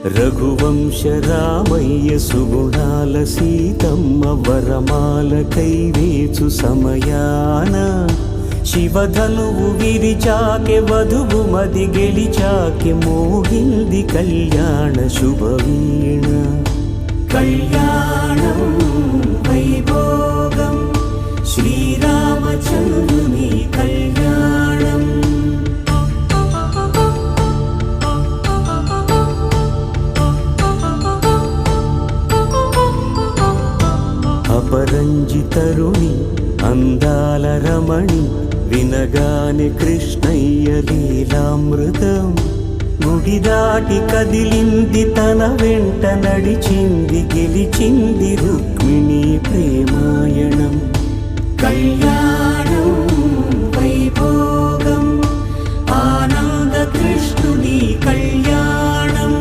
రఘువంశ రామయ్య సుగుణాల సీతమ్మ వరమాల కైవేచు సమయాన శివధనువు విరిచాకె వధువు మది గెలిచాకె మోగింది కళ్యాణ శుభవీణ. కళ్యాణం వైభోగం శ్రీరామచంద్రుని కళ్యాణం. అపరంజి తరుణి అందాల రమణి వినగానే కృష్ణయ్య లీలామృతం. గుడి దాటి కదిలింది తన వెంట నడిచింది గెలిచింది రుక్మిణి ప్రేమాయణం. కళ్యాణం